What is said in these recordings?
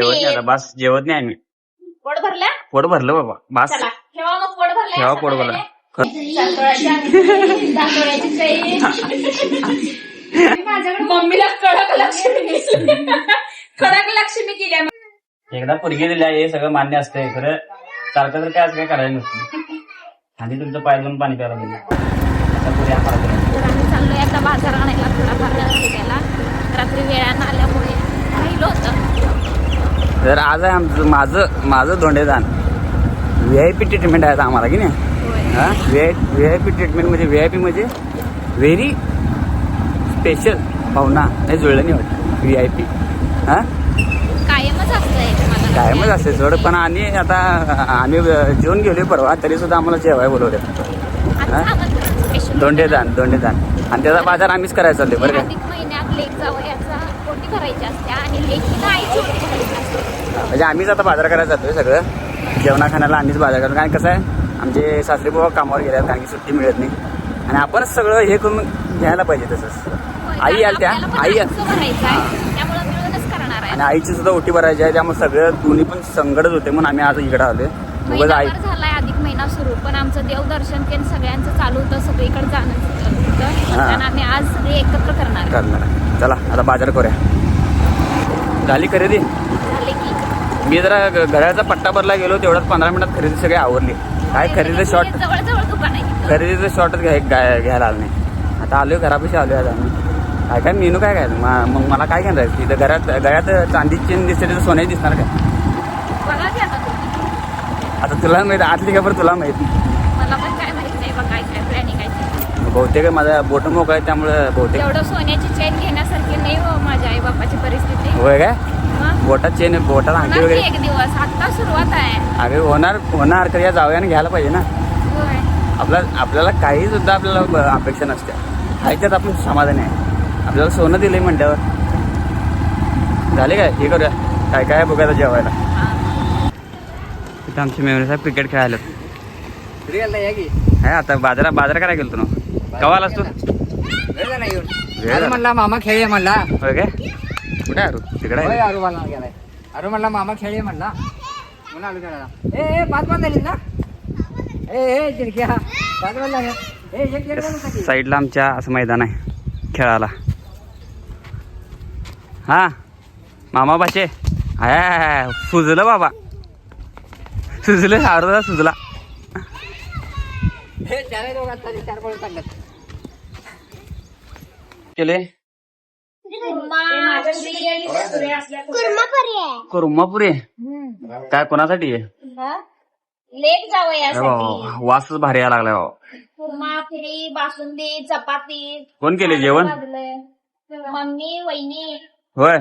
जेवत नाही आता, बस जेवत नाही आम्ही. पोट भरला. पोट भरलं बाबा, बस चला ठेवा मग पोट भरलं. ठेवा पोट भरलं. मम्मीला कडक लक्ष्मी कडक लक्ष्मी केल्या. एकदा पोरगी दिल्या हे सगळं मान्य असतंय, खरं सारखं तर काय असं काय करायला नसतं. आणि तुमचं पाय जाऊन पाणी प्यायला दिलं आता पुढे आम्हाला. तर आम्ही चाललोय आता बाजार आणायला, थोडाफार गेला. रात्री वेळानं आल्यामुळे राहिलो होतं. तर आज आहे आमचं माझं धोंडेदान. VIP ट्रीटमेंट आहे आम्हाला की नाही. हा, VIP ट्रीटमेंट म्हणजे VIP म्हणजे व्हेरी स्पेशल पाहुणा. नाही जुळलं नाही वाटतं VIP. हा, कायमच असतंय तुम्हाला. कायमच असते सोड, पण आणि आता आम्ही जेवून गेलोय परवा, तरी सुद्धा आम्हाला जेवाय बोलवले. धोंडेदान आणि त्याचा बाजार आम्हीच करायला चाललोय बरं का. अधिक महिन्यात लेक जावयाचा पोटी भरायची असते आणि लेकीला आईची पोटी भरायची असते. म्हणजे आम्हीच आता बाजार करायला जातोय. सगळं जेवणा खाण्याला आम्हीच बाजार करतो. कारण कसं आहे, आमचे सासरे बाबा कामावर गेल्यात, कारण की सुट्टी मिळत नाही आणि आपणच सगळं हे करून घ्यायला पाहिजे. तसंच आई आल्या त्या, आई त्यामुळे मिळूनच करणार आहे. आणि आईची सुद्धा ओटी भरायची आहे, त्यामुळे सगळं दोन्ही पण संकटच होते म्हणून आम्ही आज इकडे आलोय. उगाच आई झालाय अधिक महिना सुरू, पण आमचं देवदर्शन केलं सगळ्यांचं चालू होतं, सगळीकडे जाणं होतं. आम्ही आज सगळे एकत्र करणार. चला आता बाजार करूया. झाली खरेदी. झाले की मी जरा घराचा पट्टा भरला गेलो, तेवढ्याच 15 मिनिटात खरेदी सगळी आवरली. काय खरेदीचं शॉर्ट, जवळ दुकान आहे. खरेदीचं शॉर्टच घ्यायला आलं नाही. आता आलोय घरापाशी आलोय. आता आम्ही काय मेनू काय मग मला काय घेणार आहे तिथं. गळ्यात चांदीची चेन दिसते, तिथं सोन्याची दिसणार काय. बघा की आता तुला माहिती आतली खबर तुला माहिती. मला पण काय माहित नाही बघ काय प्लॅनिंग काय. बहुतेक माझा बोट मोकळा आहे, त्यामुळे बहुतेक एवढं सोन्याची चेन घेण्यासारखी नाही हो माझ्या आई बापाची परिस्थिती. होय काय. बोटात चेन, बोटात अंगठी वगैरे. एक दिवस आता सुरुवात आहे. अरे होणार तर या जावयाने घ्यायला पाहिजे ना. आपल्याला काही सुद्धा आपल्याला अपेक्षा नसते. ह्याच्यात आपण समाधानी आहे. आपल्याला सोनं दिलंय म्हणल्यावर झाले काय. हे करूया काय काय बघायला जेवायला. तिथं आमची मेमरी साहेब क्रिकेट खेळायला. आता बाजार करायला गेलो ना. केव्हा आलास तू. अरे म्हणला मामा खेळ म्हणला. होय काय. कुठे अरू तिकडे आहे. अरुवाला गेलाय. अरे म्हणला मामा खेळ म्हणला म्हणून आलो खेळायला. ए 5 झाली ना. ए चिडक्या 5 झाल्या. साईडला आमच्या असं मैदान आहे खेळायला. हा मामा बाचे हाय सुजलं बाबा, सुजलं सारदा सुजला. केले कुर्मापुरी. काय कोणासाठी आहे. लेक जावयासाठी वासच भारी यायला लागलाय बाबा. कुर्मा, फिरी, बासुंदी, चपाती. कोण केले जेवण. मम्मी वहिनी. होय.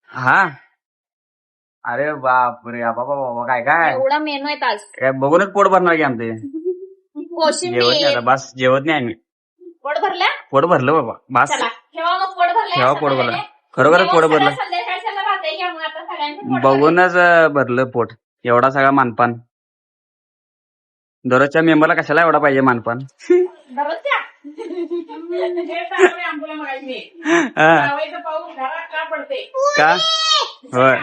हा अरे बापरे बाबा काय काय एवढा मेनू आहे आज. काय बघूनच पोट भरणार की आमचे. कोशिंबीर. जेवत नाही आता, बस जेवत नाही आम्ही. पोट भरला. पोट भरलं बाबा, बस चला ठेवा मग पोट भरलं. ठेवा पोट भरलं. खरोखरच पोट भरलं. संध्याकाळच्याला राहते घ्या मग आता सगळ्यांचं. बघूनच भरलं पोट. एवढा सगळा मानपान. दररोजच्या मेंबरला कशाला एवढा पाहिजे मानपान. दररोजच्या का होय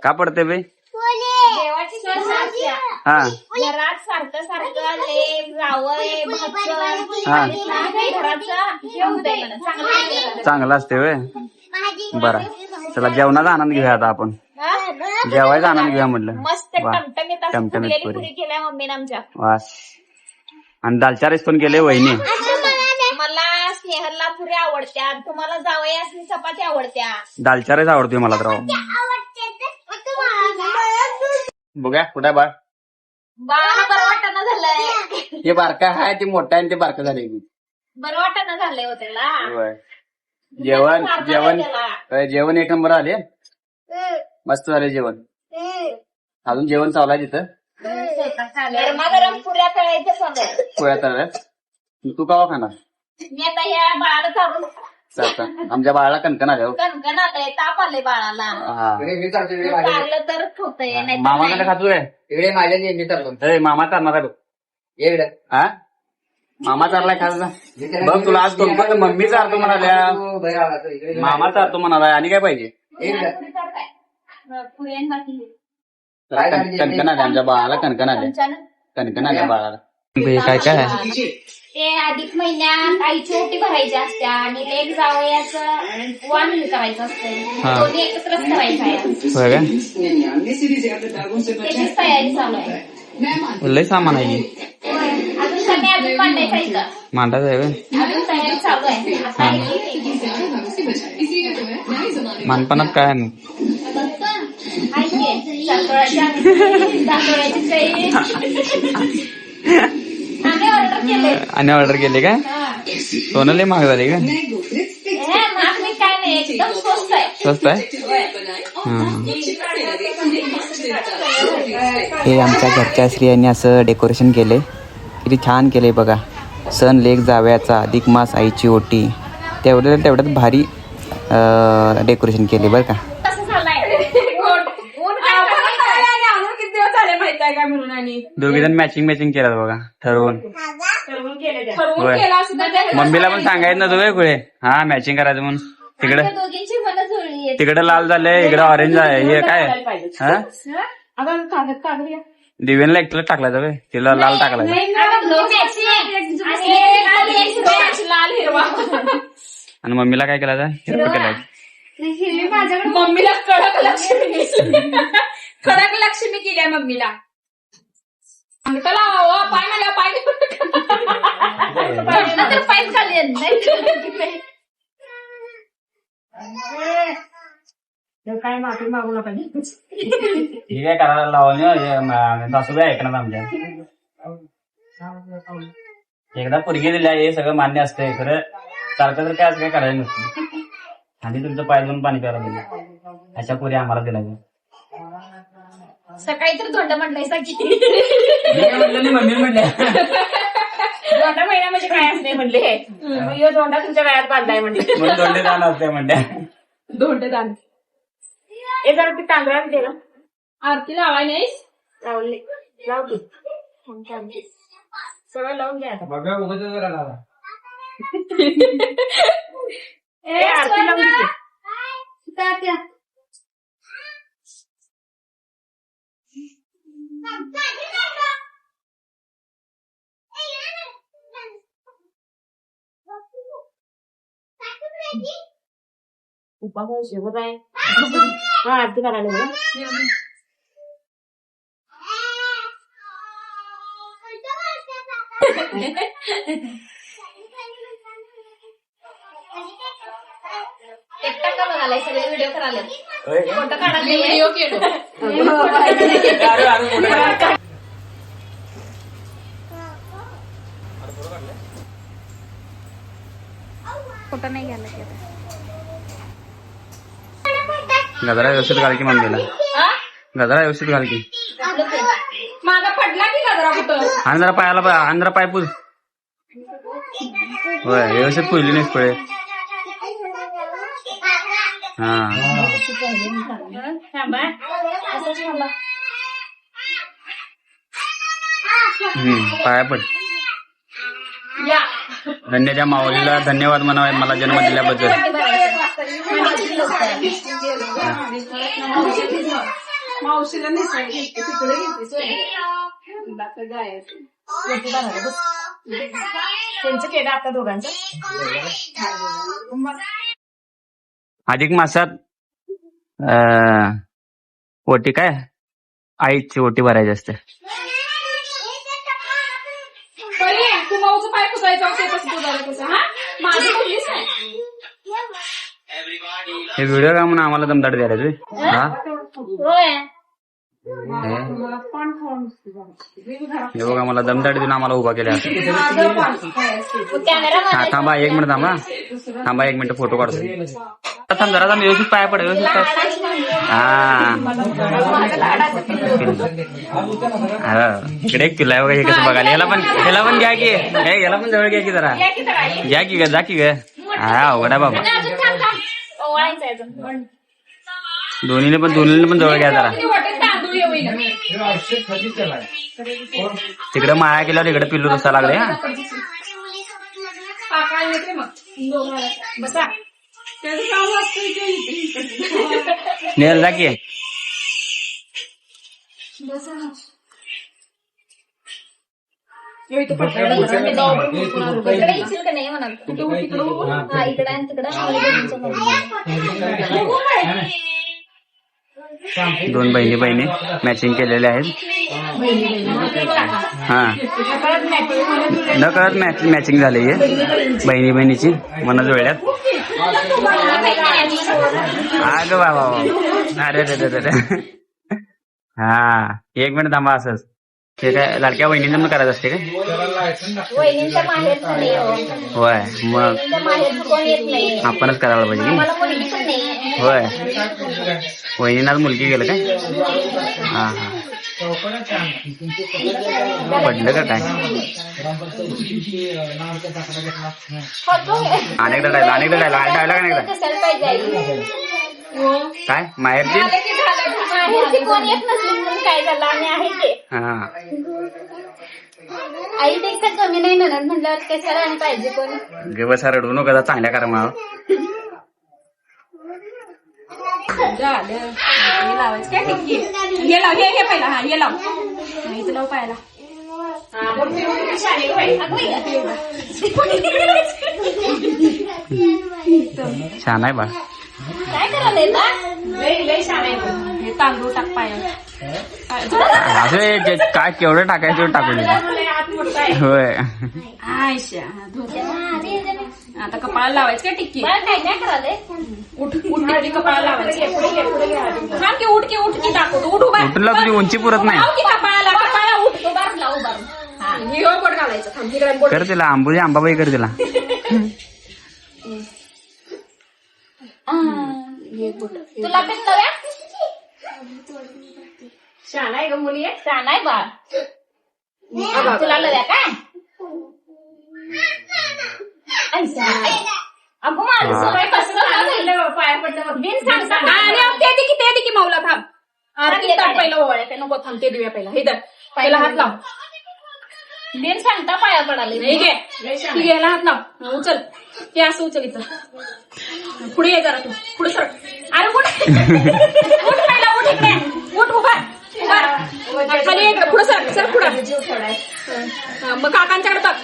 का पडते बे. देवाची सोय हा घरात सारखं सारखं लेक जावय चांगलं असते वे. बरं चला जेवणाचा आनंद घेऊया आता आपण. जेवायचा आनंद घेऊया म्हटलं. मस्त टमटमीत पुरी केल्या मम्मीने आमच्या. वास. आणि दालचा राईस पण केले वहिनी. मला स्नेहलला पुरी आवडत्या, तुम्हाला जावयासनी चपाती आवडत्या. दालचा राईस आवडतोय मला तर. बघा कुठे बाळ. बाळाला बरं वाटणं झालंय. हे बारका आहे ते मोठा आहे ते बारका झालंय. बरं वाटणं झालंय हो त्याला. जेवण एक नंबर आले. मस्त झाले जेवण. अजून जेवण चालू आहे तिथं. गरमागरम पुऱ्या तळायच्या पोळ्या तळल्यात. तू कावा खाणार. मी आता ह्या बाळाला चालून आमच्या बाळाला कणकण आल्या. कणकण आलंय, ताप आलंय बाळाला. चाललं तर होतंय नाही. मामाकडे खातोय इकडे माझ्या नेहमी चालतो. मामा चालणार आहे बघ. इकडे हा मामा चाललाय खायला. बघ तुला आज मम्मी चालतो म्हणाल्या, मामा चालतो म्हणालाय आणि काय पाहिजे. कणकण आले आमच्या बाळाला, कणकण आले, कणकण आल्या बाळाला. काय काय ते अधिक महिन्यात आईची ओटी भरायची असते आणि लेक जावयाचं वाण करायचं असतं. दोन्ही एकत्रच करायचं आहे. होय काय? त्याचीच तयारी चालू आहे. लय सामान आहे की. अजून कमी अजून मांडायचं इथं. मांडायचं आहे होय? अजून तयारी चालू आहे. आता मानपणात काय आहे मग? आम्ही ऑर्डर केले. आणि ऑर्डर केली काय? सोनं लय महाग झाली का? काय नाही, एकदम स्वस्त आहे. स्वस्त आहे. हे आमच्या घरच्या स्त्रियांनी असं डेकोरेशन केले, किती छान केले बघा. सण लेक जावयाचा, अधिक मास, आईची ओटी, तेवढ्यात भारी डेकोरेशन केले बरं का. कसं झालंय दोघी जण मॅचिंग केलं बघा, ठरवून. मम्मीला पण सांगायचं नव्हतं होय कुठे, हा मॅचिंग करायचं म्हणून. तिकडे दोघींची मन जुळली. तिकडे लाल झालंय, इकडे ऑरेंज आहे. हे काय हा? दिव्यांना एकटीला टाकला जावे, तिला लाल टाकला. आणि मम्मीला काय केला जाय? हिरवं केलं. मम्मीला कडक लक्ष्मी कडक लक्ष्मी केली आहे मम्मीला. पाय मला पाय खाली काय माफी मागू नका. हे काय करायला लावून सासूबाई ऐकणार आमच्या. एकदा पोरगी दिल्या हे सगळं मान्य असतंय, खरं सारखं तर काय असं काय करायचं नसतं. आणि तुमचं पाय धुवून पाणी प्यायला दिलं, अशा पोरी आम्हाला दिला. सकाळी तर धोंड म्हटलंय की मम्मी म्हणले धोंडा महिना म्हणजे काय असते म्हणले. हे धोंडा तुमच्या गळ्यात बांधलाय म्हणले. दोंडे दान असते म्हणल्या. धोंड दान हे जरा ती तांदळा दे ना. आरती लावाय नाहीस? लावली लाव की सगळं लावून घ्या. बघा उगाच जरा लावा. आरती लावून घे. उपास शेवट आहे. हा आरती करायला बघा. एकटा का बघायला सगळे व्हिडिओ करायला फोटो काढायला व्हिडिओ केलो. फोटो नाही घ्यायला. गजरा व्यवस्थित घाल की मम्मीला, गजरा व्यवस्थित घाल की. माझा पडला की गजरा कुठं? आणि जरा पायाला, आणि जरा पाय पूज. होय व्यवस्थित पुजली नाहीस पुढे. हा पाया पड. धन्यच्या माऊलीला धन्यवाद म्हणावे मला जन्म दिल्याबद्दल. मावशीला त्यांचं केलं आता दोघांचं. अधिक मासात ओटी काय आईची ओटी भरायची असते. तू माऊचं पाय पुसायचं कसं हा माझी बोललीच नाही. हे व्हिडिओ का म्हणून आम्हाला दमदाट द्यायला रे. हा हे बघा मला दमदाट देऊन आम्हाला उभा केला. हा थांबा 1 मिनिट, थांबा 1 मिनिट फोटो काढतो. थांब जरा व्यवस्थित पाया पड, व्यवस्थित पाय. हा इकडे एक तुला बघा हे कसं बघायला. ह्याला पण घ्या की, याला पण जवळ घ्या की जरा. घ्या की ग, जा की ग. हा अवघडा बाबा. दोन्हीने पण जवळ घ्या जरा. तिकडे माया केल्यावर इकडे पिल्लू रस्ता लागले. हा त्याचं काम असतं की नेल जा की इथं पटकन इकडे येशील का नाही म्हणाल हा इकडं आणि तिकडं आम्हाला दोघींचं मध्ये. दोन बहिणी मॅचिंग केलेले आहेत. हा न कळत मॅचिंग झाली आहे बहिणीची मन जुळल्यात. अग बाबा अरे हा 1 मिनिट थांबा. असंच ते काय लाडक्या वहिनींना मग करायचं असते काय? वहिनींच्या माहेरचं नाही हो. होय मग वहिनींच्या माहेरचं कोण येत नाही. आपणच करायला पाहिजे की. मला मुलगी पण नाही. होय वहिनीनाच मुलगी गेलं काय? हा हा पडलं का काय? अनेकदा डायलॉग कशाला पाहिजे आई? काय माहेरची? माहेरची कोण येत नसली म्हणून काय झालं आम्ही आहे ते. हा आईपेक्षा कमी नाही म्हणत म्हटल्यावर कशाला आणि पाहिजे कोण. बसा रडू नको चांगल्या कामावर. लावायचं काय टिक्की हे लाव हे पहिला हा हे लाव इथं लाव पायाला. छान आहे बा. काय करायला लय छान आहे. हे तांदूळ टाक पायाला. असं काय केवढं टाकायचं तेवढं टाकून दे. होय आयशा आता कपाळाला लावायचं काय टिक्की. काय काय करायला उठ टिक्की कपाळाला लावायचं. थांब की उठ की दाखवतो. उठ उभा उठला तुझी उंची पुरत नाही. लाव की कपाळाला उठ हे बोट घालायचं. थांब तिकडे बोट. कर तिला आंबाबाई कर तिला. तुला पण नव्या छान आहे ग मुली. छान आहे बा. तुला लव्या काय अगो माझं सगळं कसं पाया पडलं बिन सांगता ते की माऊला थांब. आरती ताट पहिलं ओवाळ्या काय नको. थांब ते देऊया पहिला. हे तर पहिला हात लाव. बिन सांगता पाया पडाले. नाही घे घ्यायला हात लाव. उचल ते असं उचल. इथं पुढे ये जरा तू पुढे सर. अरे उठ उठ पहिला उठ इकडे उठ उभा खाली इकडे पुढे सर पुढे. मग काकांच्याकडे बघ.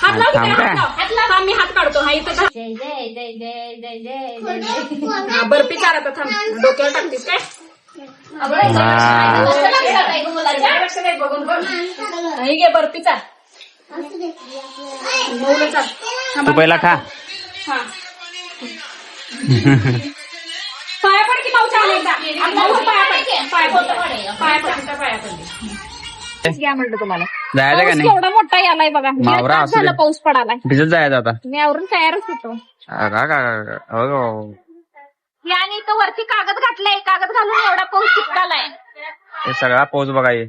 हात लाव हात लाव. मी हात काढतो. हा इथं जय जय जय जय जय जय जय जय. बर्फी चार आता. थांब डोक्यावर टाकतीस काय? बघून बघ नाही घे बर्फी चार. मऊला चाल. तू पहिला खा. हा पाया पड की माऊच्या अनेकदा. पाया पड घ्या म्हटलं तुम्हाला. जायचं का नाही? एवढा मोठा यालाय बघा. मावरा तास असू दे. झालं पाऊस पडालाय. भिजत जायचं आता. मी आवरून तयारच होतो. आणि इथं वरती कागद घातलाय. कागद घालून एवढा पाऊस चिपकालाय. हे सगळा पाऊस बघा. हे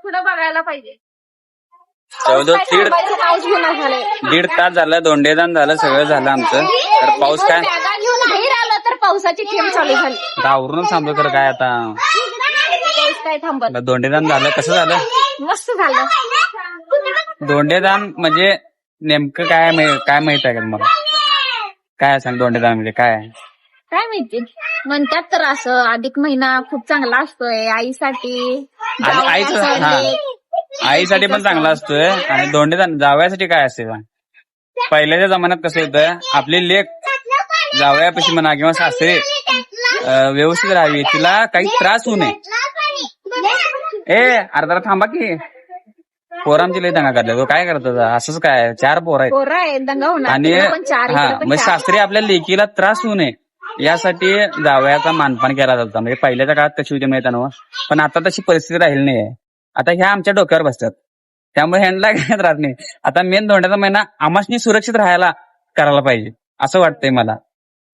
पुढं बघायला पाहिजे. पाऊस झालंय. 1.5 तास झालं. दोंडेदान झालं. सगळं झालं आमचं. तर पाऊस काय बॅगा घेऊन बाहेर आलो तर पावसाची थेंब चालू झाली. आवरूनच थांबलो. तर काय आता पाऊस काय थांबत. दोंडेदान झालं. कसं झालं? मस्त झालं. दोंडेदान म्हणजे नेमकं काय माहित आहे का मला? काय सांग दोंडेदान म्हणजे काय? काय माहिती म्हणतात तर असं अधिक महिना खूप चांगला असतोय आईसाठी. आईसाठी पण चांगला असतोय. आणि दोंडेदान जावयासाठी काय असते? पहिल्याच्या जमान्यात कसं होतं, आपली लेक जावयापाशी म्हणा किंवा सासरे व्यवस्थित राहावी, तिला काही त्रास होऊ नये. अर्धा थांबा की पोरांची लई दंगा करतात. तो काय करतात? असंच काय 4 पोर आहेत आणि मग सासरे आपल्या लेकीला त्रास होऊ नये यासाठी जावयाचा मानपान केला जातो. म्हणजे पहिल्याच्या काळात कशी होती माहिती ना. पण आता तशी परिस्थिती राहिली नाहीये. आता ह्या आमच्या डोक्यावर बसतात. त्यामुळे ह्यांना काय राहत नाही. आता मेन दोंड्याचा महिना आम्हासनी सुरक्षित राहायला करायला पाहिजे असं वाटतंय मला.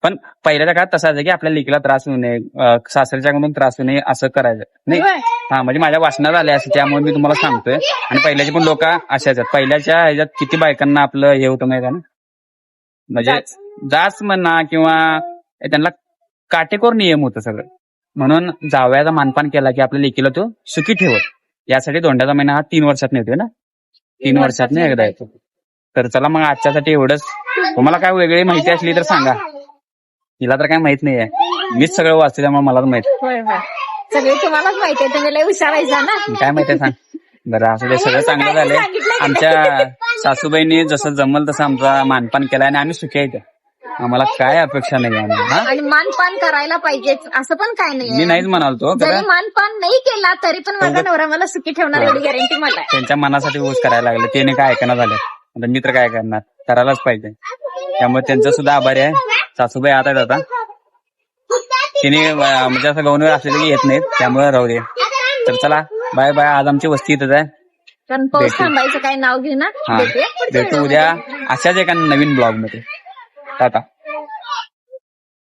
पण पहिल्याच्या काळात तसं आहे की आपल्या लेकीला त्रास होऊ नये, सासऱ्याच्याकडून त्रास होऊ नये असं करायचं नाही. हा म्हणजे माझ्या वाचनात आले असं, त्यामुळे मी तुम्हाला सांगतोय. आणि पहिल्याचे पण लोक अशाच आहेत. पहिल्याच्या ह्याच्यात किती बायकांना आपलं हे होतं माहिती ना, म्हणजे जाच म्हणा किंवा त्यांना काटेकोर नियम होतं सगळं. म्हणून जावयाचा मानपान केला की आपल्या लेकीला तो सुखी ठेवत. यासाठी दोंड्याचा महिना हा 3 वर्षात येतोय ना. 3 वर्षात एकदा येतो. तर चला मग आजच्यासाठी एवढंच. तुम्हाला काय वेगळी माहिती असली तर सांगा. हिला तर काय माहित नाहीये, मीच सगळं वाचते त्यामुळे मलाच माहित. होय होय सगळे तुम्हालाच माहिती आहे, तुम्ही लय हुशार आहे ना. काय माहितीये सांग. बरं असं ते सगळं चांगलं झालंय. आमच्या सासूबाईंनी जसं जमल तसं आमचा मानपान केलाय आणि आम्ही सुखी आहे. आम्हाला काय अपेक्षा नाही आम्हाला. हा आणि मानपान करायला पाहिजेच असं पण काय मी नाही. नाहीच म्हणालतो, जरी मानपान नाही केला तरी पण माझा नवरा मला सुखी ठेवणार एवढी गॅरंटी मला आहे. त्यांच्या मनासाठी ऊस करायला लागले, त्याने काय ऐकणं झालं. आता मी तर काय करणार, करायलाच पाहिजे. त्यामुळे त्यांचा सुद्धा आभारी आहे. सासूबाई आता आहेत, आता तिने म्हणजे असं गौनवर असलेले की येत नाहीत, त्यामुळे राहू दे. तर चला बाय बाय. आज आमची वस्ती इथंच आहे. कारण पाऊस थांबायचं काय नाव घेऊ ना. हा भेटू उद्या अशाच एका नवीन ब्लॉग मध्ये. टाटा.